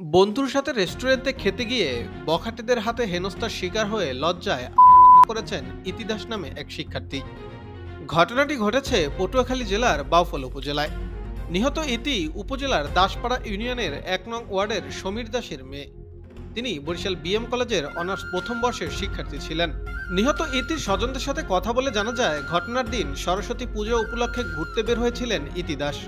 বন্ধুর সাথে রেস্টুরেন্টে খেতে গিয়ে বখাটেদের হাতে হেনস্থার শিকার হয়ে লজ্জায় আত্মহত্যা করেছেন ইতি দাস নামে এক শিক্ষার্থী। ঘটনাটি ঘটেছে পটুয়াখালী জেলার বাউফল উপজেলায়। নিহত ইতি উপজেলার দাসপাড়া ইউনিয়নের ১ নং ওয়ার্ডের সমীর দাসের মেয়ে। তিনি বরিশাল বিএম কলেজের অনার্স প্রথম বর্ষের শিক্ষার্থী ছিলেন। নিহত ইতির স্বজনদের সাথে কথা বলে জানা যায়, ঘটনার দিন সরস্বতী পুজো উপলক্ষে ঘুরতে বের হয়েছিলেন ইতি দাস।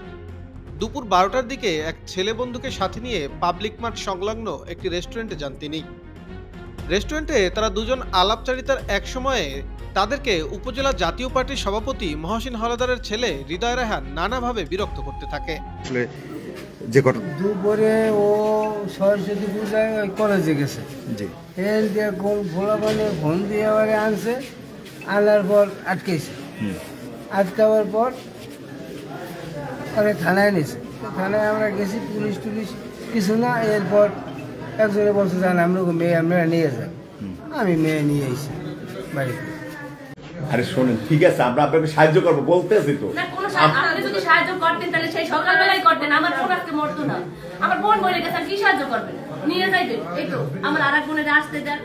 দুপুর ১২টার দিকে এক ছেলে বন্ধুকে সাথে নিয়ে পাবলিক মাঠ সংলগ্ন একটি রেস্টুরেন্টে যান তিনি। রেস্টুরেন্টে তারা দুজন আলাপচারিতার এক সময়ে তাদেরকে উপজেলা জাতীয় পার্টির সভাপতি মহসিন হলাদারের ছেলে হৃদয় রায়হান নানাভাবে বিরক্ত করতে থাকে। দুপুরে ও সরস্বতী পূজায় ওই কলেজে গেছে, ফোন দিয়ে আবারে আনছে, আনার পর আটকেছে, আটকাবার পর ওরা থানায় নিয়েছে। থানায় আমরা গেছি, পুলিশ টুলিশ কিছু না। এরপর একজনে বলছে জান আমরা মেয়ে আমরা নিয়ে যান। আমি মেয়ে নিয়ে এসেছি বাড়িতে। আরে শোনেন, ঠিক আছে, আমরা আপনাকে সাহায্য করবো বলতেছি তো। আপনি যদি সাহায্য করতেন তাহলে সেই সকালবেলায় করতেন। আমার বোন আজকে মরতো না, আমার বোন মরে গেছে, কি সাহায্য করবেন? নিয়ে যাইবেন, এই তো আমার আর এক বোনের আসতে দেন।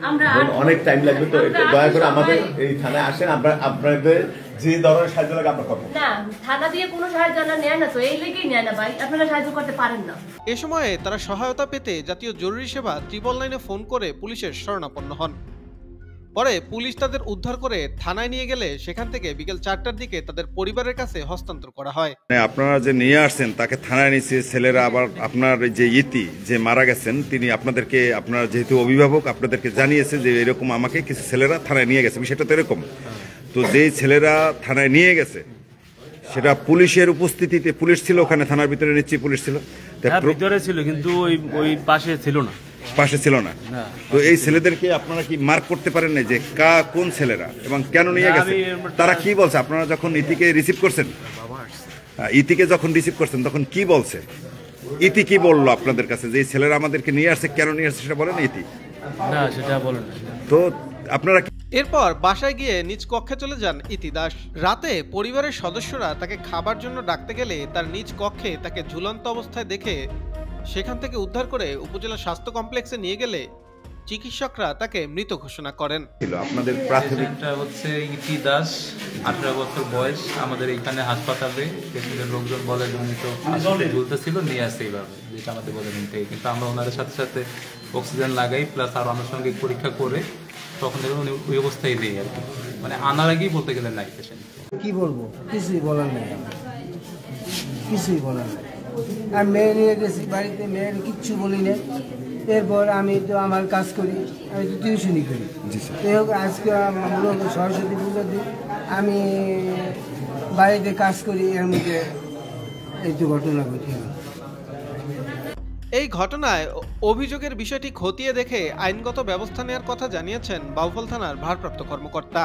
আমরা অনেক টাইম লাগবে তো, দয়া করে আমাদের এই থানায় আসেন, আমরা আপনাদের যে ধরনের সাহায্য লাগে আমরা করবো। না, থানা দিয়ে কোনো সাহায্য নেয় না তো, এই লেগেই নেয় না ভাই, আপনারা সাহায্য করতে পারেন না। এ সময়ে তারা সহায়তা পেতে জাতীয় জরুরি সেবা 999-এ ফোন করে পুলিশের শরণাপন্ন হন। পরে পুলিশ তাদের উদ্ধার করে থানায় নিয়ে গেলে সেখান থেকে বিকেল 4টার দিকে তাদের পরিবারের কাছে হস্তান্তর করা হয়। আপনারা যে নিয়ে আসছেন তাকে থানায় নিয়েছে ছেলেরা, আবার আপনার যে ইতি যে মারা গেছেন তিনি আপনাদেরকে, আপনার যেহেতু অভিভাবক, আপনাদেরকে জানিয়েছে যে এরকম আমাকে কিছু ছেলেরা থানায় নিয়ে গেছে, বিষয়টা তো এরকম। তো যেই ছেলেরা থানায় নিয়ে গেছে সেটা পুলিশের উপস্থিতিতে, পুলিশ ছিল ওখানে, থানার ভিতরে নিশ্চয়ই পুলিশ ছিল, ভিতরে ছিল কিন্তু ওই পাশে ছিল না, পাশে ছিল না। তো এই ছেলেদেরকে আপনারা কি মার্ক করতে পারেন না যে কোন ছেলেরা এবং কেন নিয়ে গেছে? তারা কি বলছে আপনারা যখন ইতিকে রিসিভ করছেন? ইতিকে যখন রিসিভ করছেন তখন কি বলছে? ইতি কি বললো আপনাদের কাছে যে এই ছেলেরা আমাদেরকে নিয়ে আসছে, কেন নিয়ে আসছে সেটা বলেন ইতি? না, সেটা বলেন। তো আপনারা এরপর বাসায় গিয়ে নিজ কক্ষে চলে যান ইতি দাস। রাতে পরিবারের সদস্যরা তাকে খাবার জন্য ডাকতে গেলে তার নিজ কক্ষে তাকে ঝুলন্ত অবস্থায় দেখে সেখান থেকে উদ্ধার করে উপজেলা স্বাস্থ্য কমপ্লেক্সে নিয়ে গেলে চিকিৎসকরা তাকে মৃত ঘোষণা করেন। আপনাদের প্রাথমিক হচ্ছে ইতি দাস, 18 বছর বয়স। আমাদের এখানে হাসপাতালে পেশেন্টের লোকজন বলে উনি তো আসলে ঝুলতেছিল, নিয়ে আসে এইভাবে, যেটা আমাদের বলে নিতে। কিন্তু আমরা ওনাদের সাথে সাথে অক্সিজেন লাগাই, প্লাস আর আনুষঙ্গিক পরীক্ষা করে তখন উনি ওই অবস্থায় নেই আর কি, মানে আনার আগেই বলতে গেলে নাই পেশেন্ট। কি বলবো, কিছুই বলার নেই, কিছুই বলার নেই। আর মেয়ে নিয়ে গেছি বাড়িতে, মেয়ের কিচ্ছু বলি না। এরপর আমি তো আমার কাজ করি, আমি তো টিউশনই করি। যাই হোক, আজকে সরস্বতী পুজোর দিন আমি বাড়িতে কাজ করি, এর মধ্যে এই তো ঘটনা ঘটে। এই ঘটনায় অভিযোগের বিষয়টি খতিয়ে দেখে আইনগত ব্যবস্থা নেওয়ার কথা জানিয়েছেন বাউফল থানার ভারপ্রাপ্ত কর্মকর্তা।